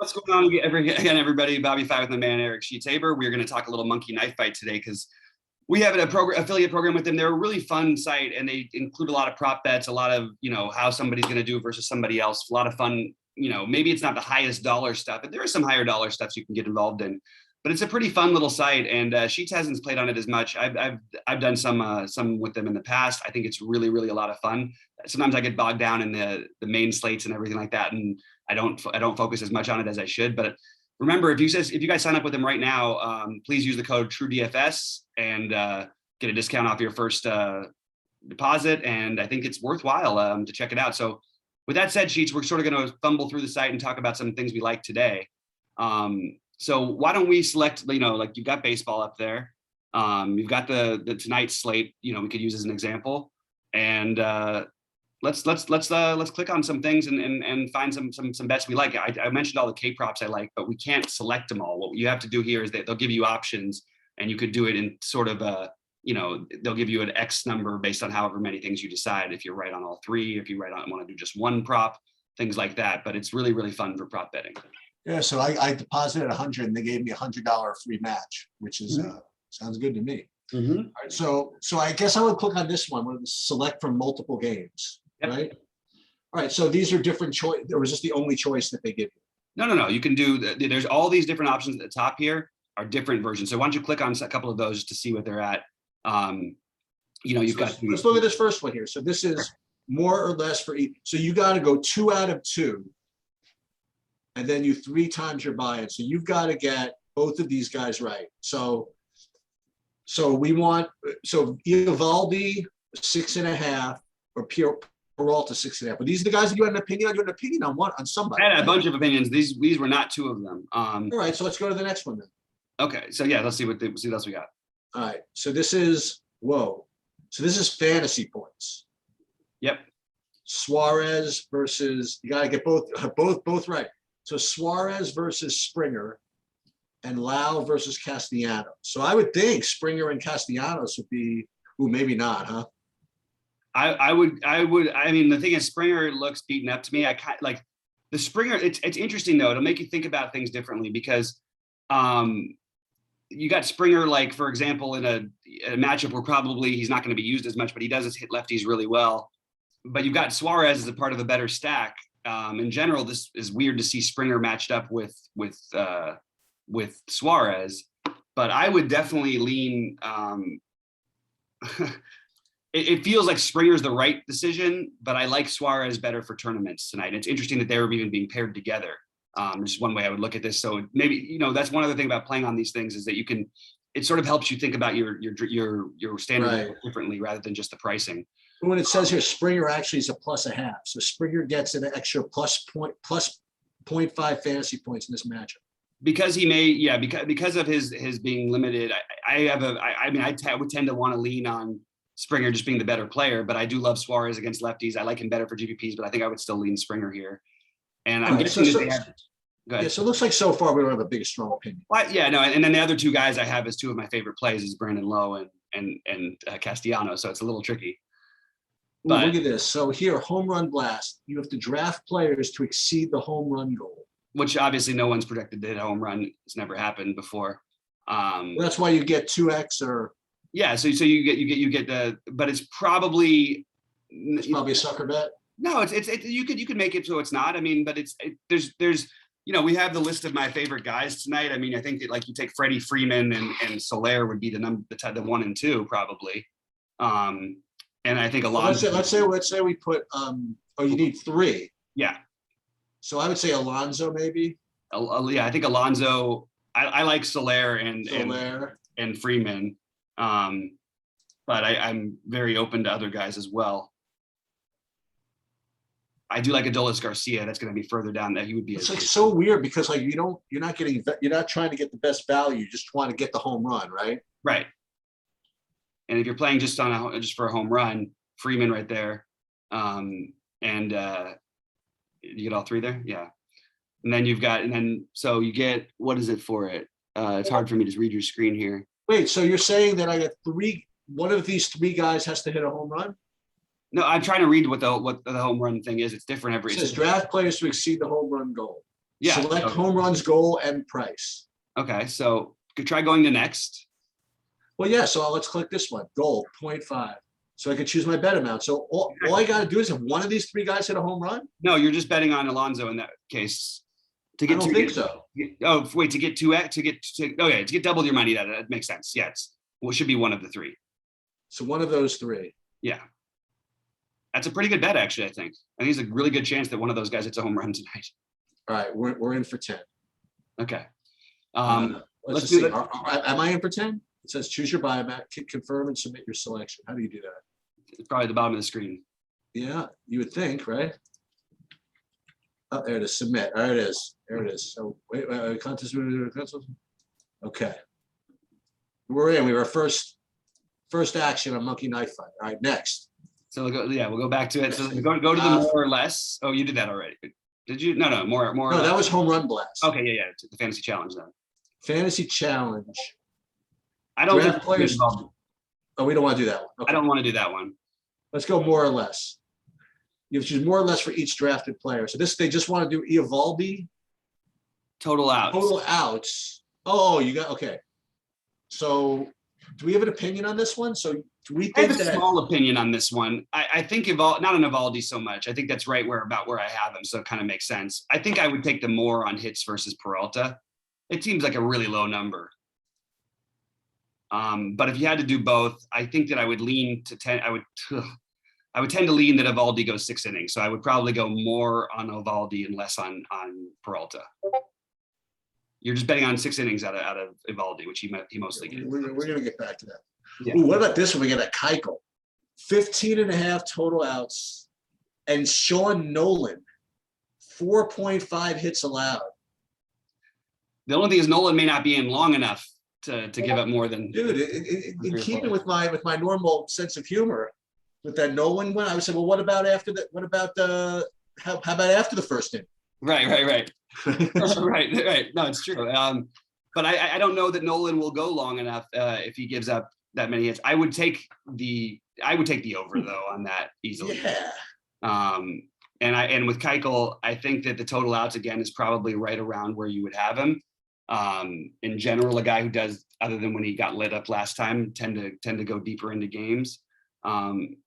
What's going on again, everybody? BobbyFi with my man Eric Sheets. We're going to talk a little monkey knife fight today because we have affiliate program with them. They're a really fun site, and they include a lot of prop bets, a lot of how somebody's going to do versus somebody else. A lot of fun. Maybe it's not the highest dollar stuff, but there is some higher dollar stuff you can get involved in. But it's a pretty fun little site, and Sheets hasn't played on it as much. I've done some with them in the past. I think it's really a lot of fun. Sometimes I get bogged down in the main slates and everything like that, and I don't focus as much on it as I should. But remember, if you guys sign up with them right now, please use the code TrueDFS and get a discount off your first deposit. And I think it's worthwhile to check it out. So with that said, Sheets, we're sort of going to fumble through the site and talk about some things we like today. So why don't we select, like you've got baseball up there. You've got the tonight's slate, we could use as an example. And let's click on some things and find some bets we like. I mentioned all the K props I like, but we can't select them all. What you have to do here is that they'll give you options, and you could do it in sort of they'll give you an X number based on however many things you decide. If you're right on all three, if you want to do just one prop, things like that. But it's really fun for prop betting. Yeah, so I deposited 100 and they gave me $100 free match, which is sounds good to me. All right, so I guess I would click on this one. We'll select from multiple games, right? All right, so these are different choice, or is this the only choice that they give you? No. You can do. There's all these different options at the top here are different versions. So why don't you click on a couple of those to see what they're at? You've got. Let's look at this first one here. So this is more or less for each. So you got to go 2 out of 2. And then you 3 times your buy-in. So you've got to get both of these guys right. So we want Evaldi 6.5 or Peralta 6.5. But these are the guys that you had an opinion on. You had an opinion on one on somebody. I had a bunch of opinions. These were not 2 of them. All right, so let's go to the next one then. Okay, so yeah, let's see what else we got. All right, so this is fantasy points. Yep. Suarez versus, you got to get both right. So Suarez versus Springer and Lau versus Castellanos. So I would think Springer and Castellanos would be, maybe not, huh? I mean, the thing is, Springer looks beaten up to me. I like the Springer. It's interesting though. It'll make you think about things differently because you got Springer, like, for example, in a matchup where probably he's not going to be used as much, but he does hit lefties really well. But you've got Suarez as a part of a better stack. In general, this is weird to see Springer matched up with Suarez, but I would definitely lean. It feels like Springer's the right decision, but I like Suarez better for tournaments tonight. It's interesting that they were even being paired together. Just one way I would look at this. So maybe that's one other thing about playing on these things is that you can. It sort of helps you think about your standard differently rather than just the pricing. When it says here, Springer actually is a +0.5. So Springer gets an extra plus 0.5 fantasy points in this matchup. Because he may, because of his being limited, I would tend to want to lean on Springer just being the better player, but I do love Suarez against lefties. I like him better for GPPs, but I think I would still lean Springer here. And I'm guessing that they have. Go ahead. Yeah, so it looks like so far we don't have a big strong opinion. And then the other 2 guys I have as 2 of my favorite plays is Brandon Lowe and Castellanos, so it's a little tricky. But look at this. So here, home run blast. You have to draft players to exceed the home run goal. Which obviously no one's projected to hit a home run. It's never happened before. That's why you get 2x or. Yeah, so you get the, but it's probably a sucker bet. No, it's you could make it so it's not. I mean, but there's we have the list of my favorite guys tonight. I mean, I think that like you take Freddie Freeman and Soler would be the 1 and 2 probably. And I think Alonso. Let's say we put you need 3. Yeah. So I would say Alonso maybe. Yeah, I think Alonso. I like Soler and Freeman, but I'm very open to other guys as well. I do like Adolis Garcia. That's going to be further down. That he would be. It's like so weird because like you're not trying to get the best value. You just want to get the home run, right? Right. And if you're playing just for a home run, Freeman right there, and you get all 3 there, yeah. And then so you get, what is it for it? It's hard for me to read your screen here. Wait, so you're saying that I got 3? One of these 3 guys has to hit a home run? No, I'm trying to read what the home run thing is. It's different every. It says draft players to exceed the home run goal. Yeah. Select home runs, goal, and price. Okay, so could try going to next. Well, yeah, so let's click this one, goal, 0.5. So I can choose my bet amount. So all I got to do is if one of these three guys hit a home run? No, you're just betting on Alonso in that case. To I get don't think so. Oh, wait, to get to get double your money. That makes sense. Yeah, it should be one of the three. So one of those three. Yeah. That's a pretty good bet, actually, I think. I think it's a really good chance that one of those guys hits a home run tonight. All right, we're in for 10. Okay. Let's just see. Am I in for 10? It says choose your buy amount, confirm and submit your selection. How do you do that? It's probably at the bottom of the screen. Yeah, you would think, right? Oh, there it is. Submit. There it is. There it is. So wait, contest. Okay. We're in. We were first action on Monkey Knife Fight. All right, next. So we'll go back to it. So go to the more or less. Oh, you did that already. Did you? No, more. No, that was Home Run Blast. Okay, yeah. The fantasy challenge then. Fantasy challenge. I don't Draft think players. Oh, we don't want to do that one. Okay. I don't want to do that one. Let's go more or less. You have to choose more or less for each drafted player. So they just want to do Eovaldi. Total outs. Total outs. Oh, you got okay. So do we have an opinion on this one? So do we I think have a small opinion on this one. I think not on Eovaldi so much. I think that's right where I have him, so it kind of makes sense. I think I would take the more on hits versus Peralta. It seems like a really low number. But if you had to do both, I think that I would lean to 10. I would tend to lean that Eovaldi goes 6 innings. So I would probably go more on Eovaldi and less on Peralta. You're just betting on 6 innings out of Eovaldi, which he mostly gets. We're going to get back to that. Yeah. Ooh, what about this one? We got a Keuchel. 15.5 total outs. And Sean Nolan, 4.5 hits allowed. The only thing is Nolan may not be in long enough to give up more than. Dude, in keeping with my normal sense of humor, with that Nolan one, I would say, well, what about after that? What about how about after the first inning? Right. right. No, it's true. But I don't know that Nolan will go long enough if he gives up that many hits. I would take the over though on that easily. Yeah. And with Keuchel, I think that the total outs again is probably right around where you would have him. In general, a guy who does, other than when he got lit up last time, tend to go deeper into games.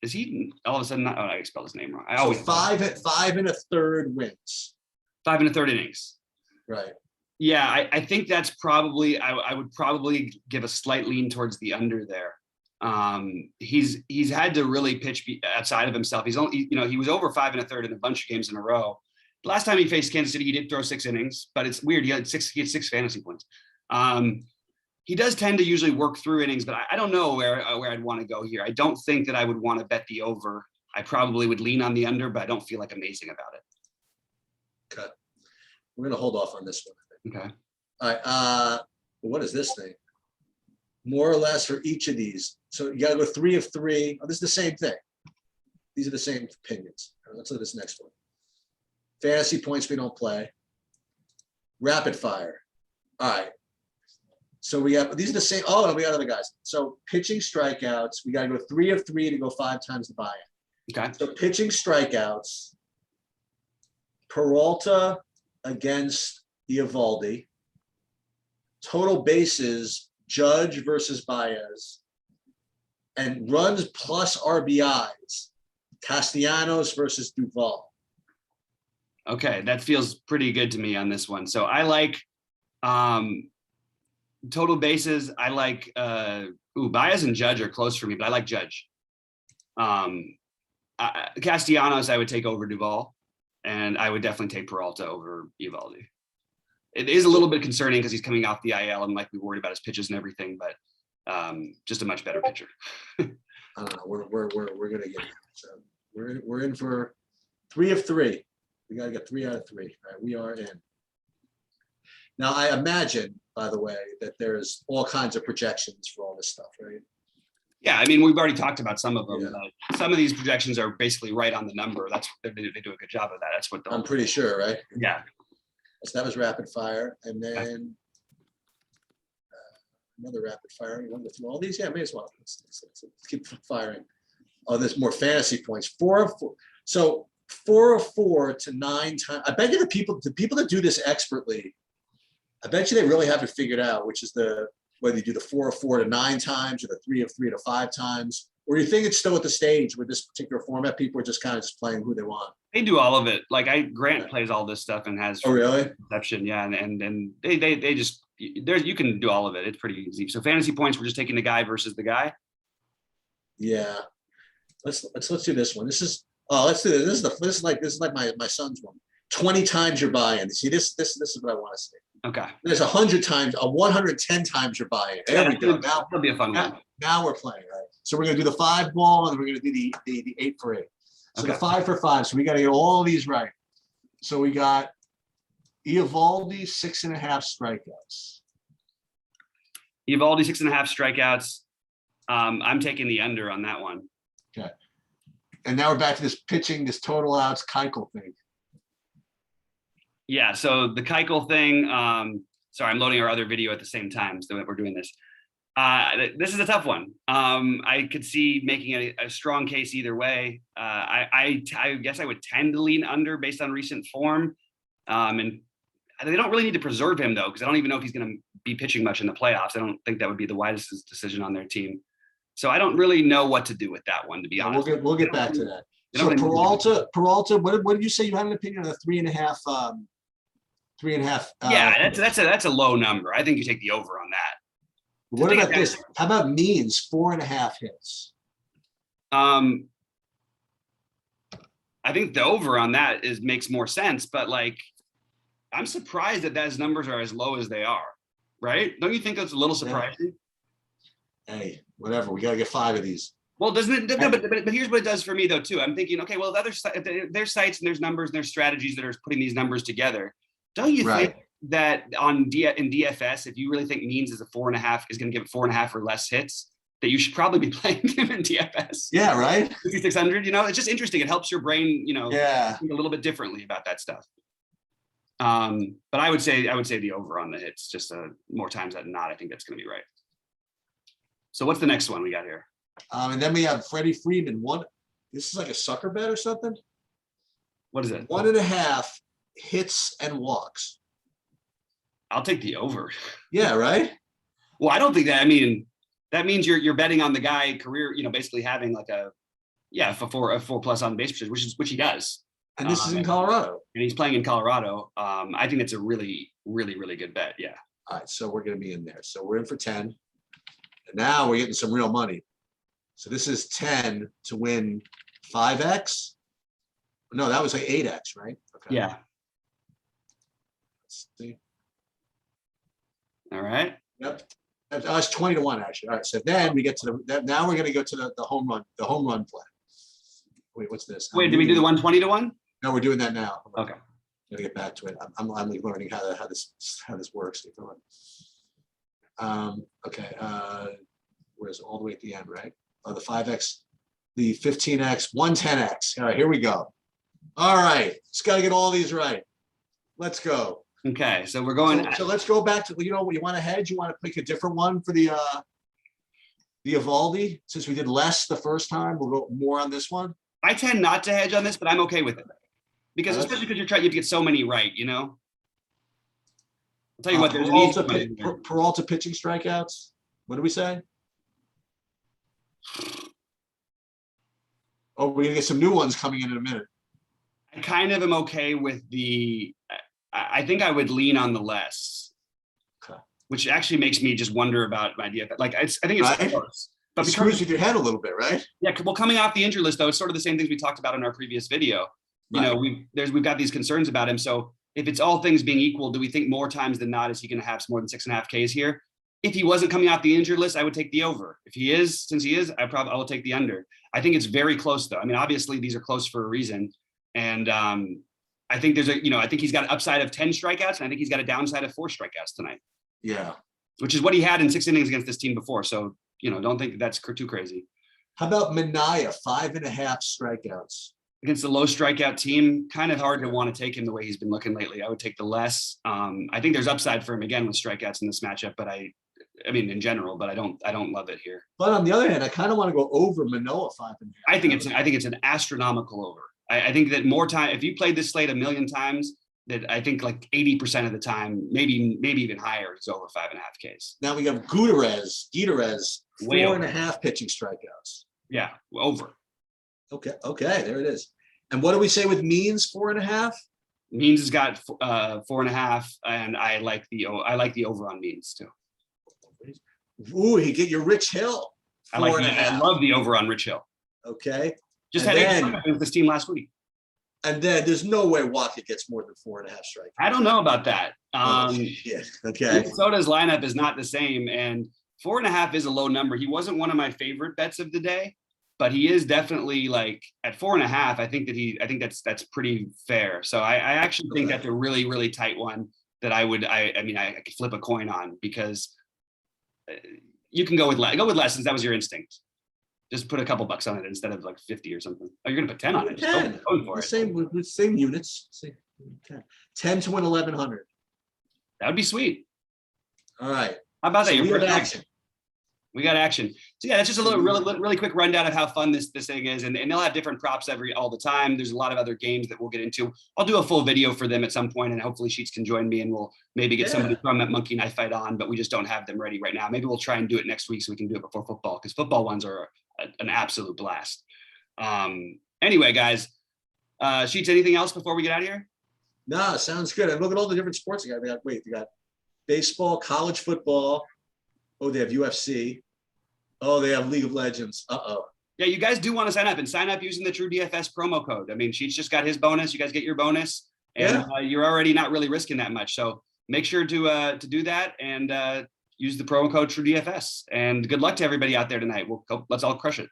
Is he all of a sudden? I spelled his name wrong. I always 5 1/3 wins. 5 1/3 innings. Right. Yeah, I think that's probably. I would probably give a slight lean towards the under there. He's had to really pitch outside of himself. He's only, he was over 5 1/3 in a bunch of games in a row. Last time he faced Kansas City, he did throw 6 innings, but it's weird. He had 6 fantasy points. He does tend to usually work through innings, but I don't know where I'd want to go here. I don't think that I would want to bet the over. I probably would lean on the under, but I don't feel like amazing about it. Okay. We're going to hold off on this one. Okay. All right. What is this thing? More or less for each of these. So you got to go 3 of 3. Oh, this is the same thing. These are the same opinions. All right, let's look at this next one. Fantasy points we don't play. Rapid fire. All right. So we have, these are the same. Oh, no, we got other guys. So pitching strikeouts, we got to go 3 of 3 to go 5 times the buy-in. Okay. So pitching strikeouts, Peralta against Eovaldi. Total bases, Judge versus Baez. And runs plus RBIs, Castellanos versus Duvall. Okay, that feels pretty good to me on this one. So I like total bases. I like Baez and Judge are close for me, but I like Judge. Castellanos I would take over Duvall, and I would definitely take Peralta over Eovaldi. It is a little bit concerning because he's coming off the IL and might be worried about his pitches and everything, but just a much better pitcher. I don't know. We're gonna get it. So we're in for 3 of 3. We gotta get 3 out of 3. All right, we are in. Now I imagine, by the way, that there's all kinds of projections for all this stuff, right? Yeah, I mean, we've already talked about some of them. Yeah. Some of these projections are basically right on the number. They do a good job of that. That's what I'm pretty sure, right? Yeah. So that was rapid fire, and then another rapid fire. You want to go through all these? Yeah, may as well. Let's keep firing. Oh, there's more fantasy points. 4 of 4. So 404 to 9 times. I bet you the people that do this expertly, I bet you they really have it figured out, which is whether you do the 404 to 9 times or the 303 to 5 times, or you think it's still at the stage with this particular format, people are just kind of just playing who they want. They do all of it. Like Grant plays all this stuff and has. Oh, really? Perception, yeah, and they just you can do all of it. It's pretty easy. So fantasy points, we're just taking the guy versus the guy. Yeah, let's do this one. Let's do this. This is like my son's one. 20 times your buy-in. See, this is what I want to see. Okay. There's 100 times, 110 times your buy-in. There we go. Now that'll be a fun one. Now we're playing, right? So we're gonna do the 5 ball, and then we're gonna do the 8 for 8. So the 5 for 5. So we got to get all of these right. So we got Eovaldi 6.5 strikeouts. Eovaldi 6.5 strikeouts. I'm taking the under on that one. Okay. And now we're back to this pitching, this total outs Keuchel thing. Yeah. So the Keuchel thing. Sorry, I'm loading our other video at the same time, so we're doing this. This is a tough one. I could see making a strong case either way. I guess I would tend to lean under based on recent form. And they don't really need to preserve him, though, because I don't even know if he's going to be pitching much in the playoffs. I don't think that would be the wisest decision on their team. So I don't really know what to do. With that one, to be honest. We'll get back to that. So Peralta, what did you say? You had an opinion on the 3.5? 3.5. Yeah, that's a low number. I think you take the over on that. What about this? How about Means 4.5 hits? I think the over on that makes more sense, but like, I'm surprised that those numbers are as low as they are. Right? Don't you think that's a little surprising? Hey, whatever. We got to get 5 of these. Well, doesn't it? No, but here's what it does for me though too. I'm thinking, okay, well, there's sites and there's numbers and there's strategies that are putting these numbers together. Don't you think that in DFS, if you really think Means is a 4.5 is going to give it 4.5 or less hits, that you should probably be playing him in DFS? Yeah, right. 5,600. It's just interesting. It helps your brain, think a little bit differently about that stuff. But I would say the over on the hits, just more times than not. I think that's going to be right. So what's the next one we got here? And then we have Freddie Freeman. This is like a sucker bet or something. What is it? 1.5 hits and walks. I'll take the over. Yeah, right. Well, I don't think that. I mean, that means you're betting on the guy career. Basically having like a 4+ on base percentage, which he does. And this is in Colorado. And he's playing in Colorado. I think that's a really, really, really good bet. Yeah. All right, so we're going to be in there. So we're in for 10. And now we're getting some real money. So this is 10 to win 5x. No, that was like 8x, right? Okay. Yeah. Let's see. All right. Yep. That's 20 to 1 actually. All right. So then we get to now we're going to go to the home run play. Wait, what's this? Wait, did we do the 120 to 1? No, we're doing that now. Okay. Gotta get back to it. I'm learning how this works. Okay. Where's all the way at the end, right? Oh, the 5x, the 15x, 110x. All right, here we go. All right, just got to get all these right. Let's go. Okay, so we're going. So let's go back to what you want to hedge. You want to pick a different one for the Eovaldi. Since we did less the first time, we'll go more on this one. I tend not to hedge on this, but I'm okay with it because especially because you have to get so many right. I'll tell you what. There's Peralta pitching strikeouts. What do we say? Oh, we're gonna get some new ones coming in a minute. I kind of am okay with the. I think I would lean on the less, which actually makes me just wonder about my idea. Like I think it's close, but it screws with your head a little bit, right? Yeah. Well, coming off the injury list, though, it's sort of the same things we talked about in our previous video. We've got these concerns about him. So if it's all things being equal, do we think more times than not is he going to have more than 6.5 Ks here? If he wasn't coming off the injured list, I would take the over. If he is, since he is, I will take the under. I think it's very close, though. I mean, obviously these are close for a reason, and I think I think he's got an upside of 10 strikeouts, and I think he's got a downside of 4 strikeouts tonight. Yeah, which is what he had in 6 innings against this team before. So don't think that's too crazy. How about Minaya, 5.5 strikeouts against the low strikeout team? Kind of hard to want to take him the way he's been looking lately. I would take the less. I think there's upside for him again with strikeouts in this matchup, but I mean, in general, but I don't love it here. But on the other hand, I kind of want to go over Manoah 5.5. I think it's an astronomical over. I think that more time, if you played this slate a million times, that I think like 80% of the time, maybe even higher, it's over 5.5 Ks. Now we have Gutierrez, Way four over. and a half pitching strikeouts. Yeah, over. Okay, there it is. And what do we say with Means, 4.5? Means has got 4.5, and I like the over on Means too. Ooh, you get your Rich Hill, I 4.5. I love the over on Rich Hill. Okay. Just And had then- 8 with this team last week. And then there's no way Watkett gets more than 4.5 strikeouts. I don't know about that. Shit. Okay. Minnesota's lineup is not the same, and 4.5 is a low number. He wasn't one of my favorite bets of the day, but he is definitely like at 4.5. I think that's pretty fair. So I actually think that's a really, really tight one that I could flip a coin on, because you can go with less since that was your instinct. Just put a couple bucks on it instead of like 50 or something. Oh, you're gonna put 10 on it. 10. Go for it. Same units. 10 to win 1,100. That would be sweet. All right. How about that? So Your we have first action. We got action. So yeah, that's just a little really quick rundown of how fun this thing is. And they'll have different props all the time. There's a lot of other games that we'll get into. I'll do a full video for them at some point, and hopefully Sheets can join me, and we'll maybe get somebody from that Monkey Knife Fight on, but we just don't have them ready right now. Maybe we'll try and do it next week so we can do it before football, because football ones are an absolute blast. Anyway, guys, Sheets, anything else before we get out of here? No, sounds good. And look at all the different sports they got. They got baseball, college football. Oh, they have UFC. Oh, they have League of Legends. Yeah, you guys do want to sign up using the True DFS promo code. I mean, Sheets just got his bonus. You guys get your bonus, and you're already not really risking that much. So make sure to do that and use the promo code True DFS. And good luck to everybody out there tonight. Let's all crush it.